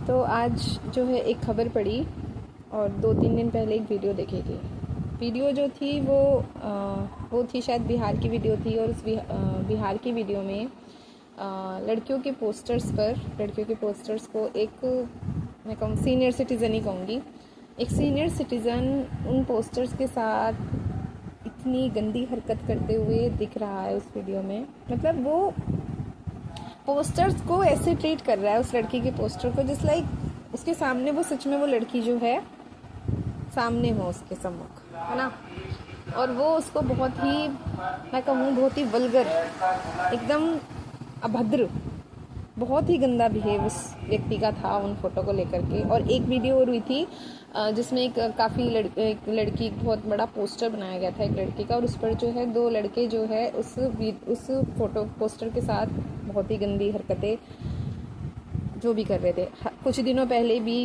तो आज जो है एक खबर पड़ी और 2-3 दिन पहले एक वीडियो देखी थी। वीडियो जो थी वो थी शायद बिहार की वीडियो थी। और उस बिहार की वीडियो में लड़कियों के पोस्टर्स को एक, मैं कहूँ सीनियर सिटीज़न ही कहूँगी, एक सीनियर सिटीज़न उन पोस्टर्स के साथ इतनी गंदी हरकत करते हुए दिख रहा है उस वीडियो में। मतलब वो पोस्टर्स को ऐसे ट्रीट कर रहा है, उस लड़की के पोस्टर को, जस्ट लाइक उसके सामने वो सच में वो लड़की जो है सामने हो, उसके सम्मुख, है ना। और वो उसको बहुत ही, मैं कहूँ बहुत ही वल्गर, एकदम अभद्र, बहुत ही गंदा बिहेव उस व्यक्ति का था उन फोटो को लेकर के। और एक वीडियो और हुई थी जिसमें एक लड़की, बहुत बड़ा पोस्टर बनाया गया था एक लड़की का, और उस पर जो है 2 लड़के जो है उस पोस्टर के साथ बहुत ही गंदी हरकतें जो भी कर रहे थे। कुछ दिनों पहले भी,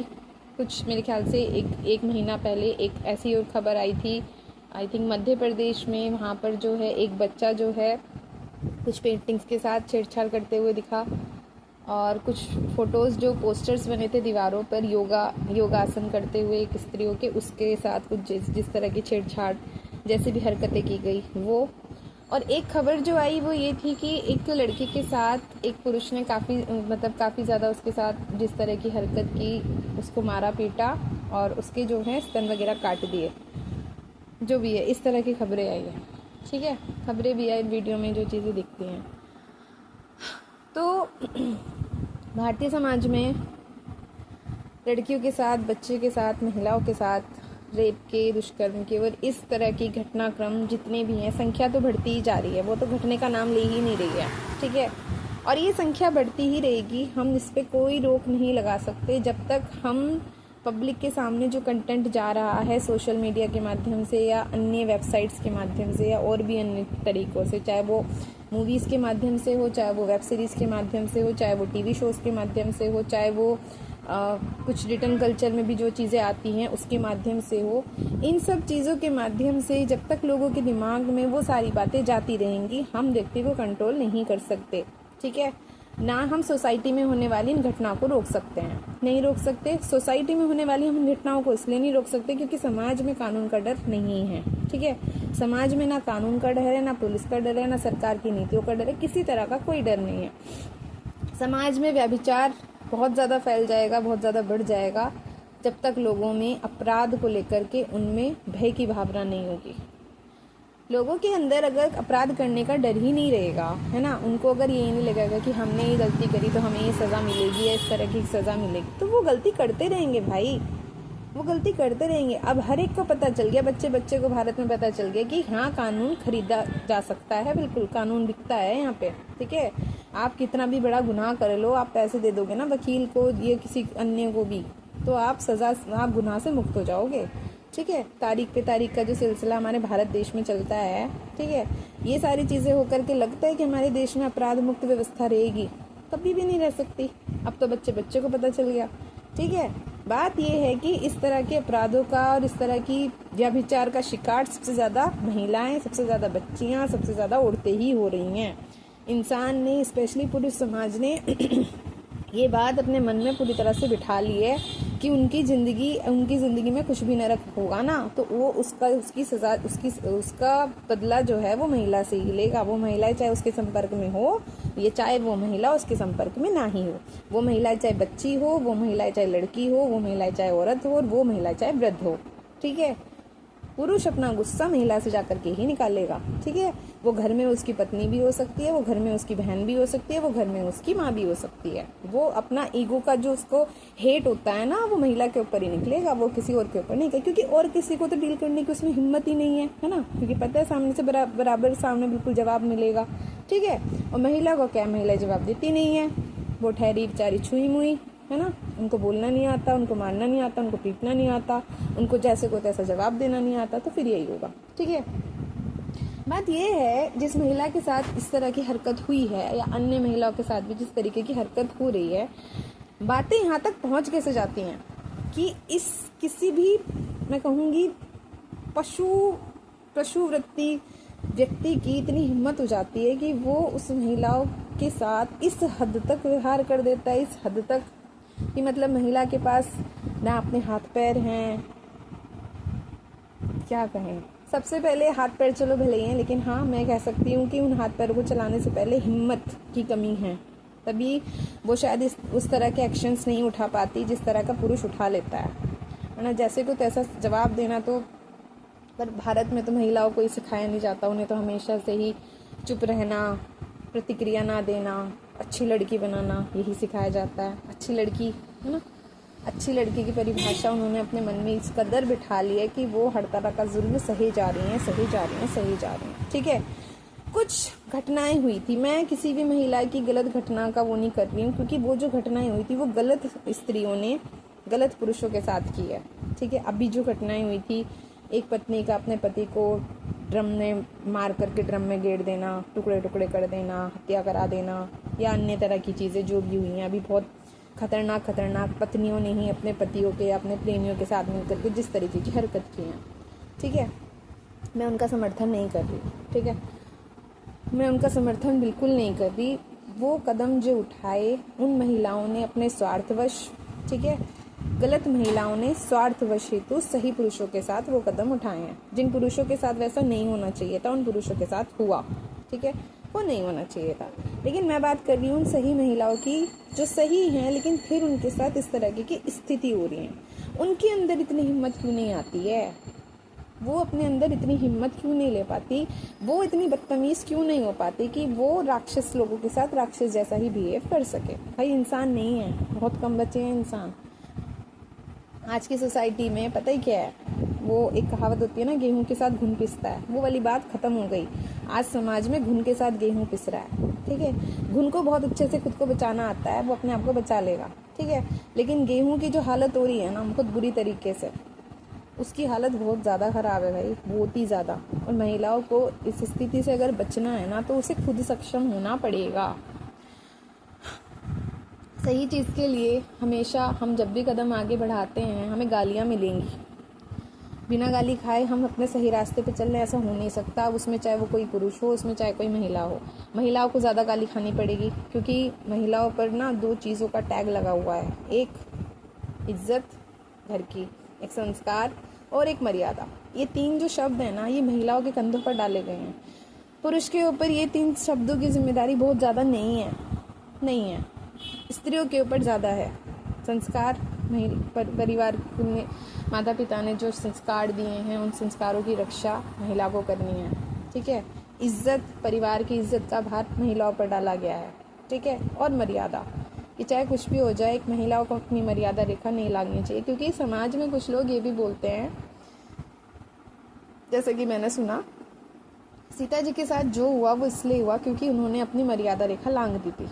कुछ मेरे ख्याल से एक महीना पहले एक ऐसी और खबर आई थी, आई थिंक मध्य प्रदेश में। वहाँ पर जो है एक बच्चा जो है कुछ पेंटिंग्स के साथ छेड़छाड़ करते हुए दिखा, और कुछ फोटोज़ जो पोस्टर्स बने थे दीवारों पर योगासन करते हुए एक स्त्रियों के, उसके साथ कुछ जिस तरह की छेड़छाड़ जैसे भी हरकतें की गई वो। और एक खबर जो आई वो ये थी कि एक लड़की के साथ एक पुरुष ने काफ़ी ज़्यादा उसके साथ जिस तरह की हरकत की, उसको मारा पीटा और उसके जो है स्तन वगैरह काट दिए, जो भी है। इस तरह की खबरें आई हैं, ठीक है, खबरें भी आई वीडियो में जो चीज़ें दिखती हैं। तो भारतीय समाज में लड़कियों के साथ, बच्चे के साथ, महिलाओं के साथ रेप के, दुष्कर्म के और इस तरह की घटनाक्रम जितने भी हैं, संख्या तो बढ़ती ही जा रही है, वो तो घटने का नाम ले ही नहीं रही है, ठीक है। और ये संख्या बढ़ती ही रहेगी, हम इस पर कोई रोक नहीं लगा सकते जब तक हम पब्लिक के सामने जो कंटेंट जा रहा है सोशल मीडिया के माध्यम से या अन्य वेबसाइट्स के माध्यम से या और भी अन्य तरीक़ों से, चाहे वो मूवीज़ के माध्यम से हो, चाहे वो वेब सीरीज़ के माध्यम से हो, चाहे वो टीवी शोज़ के माध्यम से हो, चाहे वो कुछ रिटर्न कल्चर में भी जो चीज़ें आती हैं उसके माध्यम से हो, इन सब चीज़ों के माध्यम से जब तक लोगों के दिमाग में वो सारी बातें जाती रहेंगी, हम व्यक्ति को कंट्रोल नहीं कर सकते, ठीक है। ना हम सोसाइटी में होने वाली इन घटनाओं को रोक सकते हैं, नहीं रोक सकते। सोसाइटी में होने वाली हम घटनाओं को इसलिए नहीं रोक सकते क्योंकि समाज में कानून का डर नहीं है, ठीक है। समाज में ना कानून का डर है, ना पुलिस का डर है, ना सरकार की नीतियों का डर है, किसी तरह का कोई डर नहीं है। समाज में व्यभिचार बहुत ज़्यादा फैल जाएगा, बहुत ज़्यादा बढ़ जाएगा जब तक लोगों में अपराध को लेकर के उनमें भय की भावना नहीं होगी। लोगों के अंदर अगर अपराध करने का डर ही नहीं रहेगा, है ना, उनको अगर ये नहीं लगेगा कि हमने ये गलती करी तो हमें ये सज़ा मिलेगी या इस तरह की सज़ा मिलेगी, तो वो गलती करते रहेंगे भाई, वो गलती करते रहेंगे। अब हर एक को पता चल गया, बच्चे को भारत में पता चल गया कि हाँ, कानून खरीदा जा सकता है, बिल्कुल कानून बिकता है यहाँ पे, ठीक है। आप कितना भी बड़ा गुनाह कर लो, आप पैसे दे दोगे ना वकील को या किसी अन्य को भी, तो आप गुनाह से मुक्त हो जाओगे, ठीक है। तारीख पे तारीख का जो सिलसिला हमारे भारत देश में चलता है, ठीक है, ये सारी चीज़ें होकर के लगता है कि हमारे देश में अपराध मुक्त व्यवस्था रहेगी, कभी भी नहीं रह सकती। अब तो बच्चे को पता चल गया, ठीक है। बात ये है कि इस तरह के अपराधों का और इस तरह की व्यभिचार का शिकार सबसे ज़्यादा महिलाएं, सबसे ज़्यादा बच्चियां, सबसे ज़्यादा औरतें ही हो रही हैं। इंसान ने, स्पेशली पुरुष समाज ने ये बात अपने मन में पूरी तरह से बिठा ली है कि उनकी ज़िंदगी में कुछ भी नरक होगा ना, तो वो उसकी सज़ा, उसका बदला जो है वो महिला से ही लेगा। वो महिला चाहे उसके संपर्क में हो, ये चाहे वो महिला उसके संपर्क में ना ही हो, वो महिला चाहे बच्ची हो, वो महिला चाहे लड़की हो, वो महिला चाहे औरत हो, और वो महिला चाहे वृद्ध हो, ठीक है। पुरुष अपना गुस्सा महिला से जाकर के ही निकालेगा, ठीक है। वो घर में उसकी पत्नी भी हो सकती है, वो घर में उसकी बहन भी हो सकती है, वो घर में उसकी माँ भी हो सकती है। वो अपना ईगो का जो उसको हेट होता है ना, वो महिला के ऊपर ही निकलेगा, वो किसी और के ऊपर नहीं, क्योंकि और किसी को तो डील करने की उसमें हिम्मत ही नहीं है ना, क्योंकि पता है सामने से बराबर सामने बिल्कुल जवाब मिलेगा, ठीक है। और महिला को क्या, महिला जवाब देती नहीं है, वो ठहरी बेचारी छुई मुई, है ना, उनको बोलना नहीं आता, उनको मारना नहीं आता, उनको पीटना नहीं आता, उनको जैसे को तैसा जवाब देना नहीं आता, तो फिर यही होगा, ठीक है। बात ये है, जिस महिला के साथ इस तरह की हरकत हुई है या अन्य महिलाओं के साथ भी जिस तरीके की हरकत हो रही है, बातें यहाँ तक पहुँच कैसे जाती हैं कि इस किसी भी, मैं कहूँगी पशु वृत्ति व्यक्ति की इतनी हिम्मत हो जाती है कि वो उस महिलाओं के साथ इस हद तक व्यवहार कर देता है, इस हद तक कि मतलब महिला के पास ना अपने हाथ पैर हैं, क्या कहें। सबसे पहले हाथ पैर चलो भले ही हैं, लेकिन हाँ मैं कह सकती हूँ कि उन हाथ पैरों को चलाने से पहले हिम्मत की कमी है, तभी वो शायद उस तरह के एक्शंस नहीं उठा पाती जिस तरह का पुरुष उठा लेता है ना। जैसे को तैसा जवाब देना, तो पर भारत में तो महिलाओं को ही सिखाया नहीं जाता, उन्हें तो हमेशा से ही चुप रहना, प्रतिक्रिया ना देना, अच्छी लड़की बनाना, यही सिखाया जाता है। अच्छी लड़की है ना, अच्छी लड़की की परिभाषा उन्होंने अपने मन में इस कदर बिठा ली है कि वो हर तरह का जुल्म सही जा रही हैं, सही जा रही हैं, सही जा रही हैं। ठीक है, कुछ घटनाएं हुई थी, मैं किसी भी महिला की गलत घटना का वो नहीं कर रही हूँ, क्योंकि वो जो घटनाएं हुई थी वो गलत स्त्रियों ने गलत पुरुषों के साथ की है। ठीक है, अभी जो घटनाएं हुई थी, एक पत्नी का अपने पति को ड्रम में मार करके ड्रम में गेड़ देना, टुकड़े टुकड़े कर देना, हत्या करा देना, या अन्य तरह की चीज़ें जो भी हुई हैं, अभी बहुत खतरनाक पत्नियों ने ही अपने पतियों के या अपने प्रेमियों के साथ मिलकर के जिस तरीके की हरकत की हैं। ठीक है, मैं उनका समर्थन नहीं कर रही। ठीक है, मैं उनका समर्थन बिल्कुल नहीं कर रही। वो कदम जो उठाए उन महिलाओं ने अपने स्वार्थवश, ठीक है, गलत महिलाओं ने स्वार्थवश हेतु सही पुरुषों के साथ वो कदम उठाए हैं। जिन पुरुषों के साथ वैसा नहीं होना चाहिए था उन पुरुषों के साथ हुआ। ठीक है, वो नहीं होना चाहिए था। लेकिन मैं बात कर रही हूँ उन सही महिलाओं की जो सही हैं, लेकिन फिर उनके साथ इस तरह की स्थिति हो रही है। उनके अंदर इतनी हिम्मत क्यों नहीं आती है, वो अपने अंदर इतनी हिम्मत क्यों नहीं ले पाती, वो इतनी बदतमीज क्यों नहीं हो पाती कि वो राक्षस लोगों के साथ राक्षस जैसा ही बिहेव कर सके। भाई इंसान नहीं है, बहुत कम बचे हैं इंसान आज की सोसाइटी में। पता ही क्या है, वो एक कहावत होती है ना, गेहूं के साथ घुन पिसता है, वो वाली बात खत्म हो गई। आज समाज में घुन के साथ गेहूं पिस रहा है। ठीक है, घुन को बहुत अच्छे से खुद को बचाना आता है, वो अपने आप को बचा लेगा। ठीक है, लेकिन गेहूं की जो हालत हो रही है ना बहुत बुरी तरीके से, उसकी हालत बहुत ज़्यादा ख़राब है भाई, बहुत ही ज़्यादा। और महिलाओं को इस स्थिति से अगर बचना है ना तो उसे खुद सक्षम होना पड़ेगा। सही चीज़ के लिए हमेशा हम जब भी कदम आगे बढ़ाते हैं हमें गालियाँ मिलेंगी। बिना गाली खाए हम अपने सही रास्ते पे चल रहे हैं, ऐसा हो नहीं सकता। उसमें चाहे वो कोई पुरुष हो, उसमें चाहे कोई महिला हो, महिलाओं को ज़्यादा गाली खानी पड़ेगी, क्योंकि महिलाओं पर ना दो चीज़ों का टैग लगा हुआ है, एक इज्जत घर की, एक संस्कार और एक मर्यादा। ये तीन जो शब्द हैं ना, ये महिलाओं के कंधों पर डाले गए हैं। पुरुष के ऊपर ये तीन शब्दों की जिम्मेदारी बहुत ज़्यादा नहीं है, स्त्रियों के ऊपर ज़्यादा है। संस्कार परिवार में माता पिता ने जो संस्कार दिए हैं उन संस्कारों की रक्षा महिला को करनी है। ठीक है, इज्जत, परिवार की इज्जत का भार महिलाओं पर डाला गया है। ठीक है, और मर्यादा, कि चाहे कुछ भी हो जाए एक महिलाओं को अपनी मर्यादा रेखा नहीं लागनी चाहिए। क्योंकि समाज में कुछ लोग ये भी बोलते हैं, जैसे कि मैंने सुना सीता जी के साथ जो हुआ वो इसलिए हुआ क्योंकि उन्होंने अपनी मर्यादा रेखा लांघ दी थी,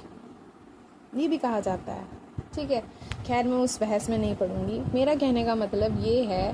ये भी कहा जाता है। ठीक है, खैर मैं उस बहस में नहीं पढ़ूंगी। मेरा कहने का मतलब ये है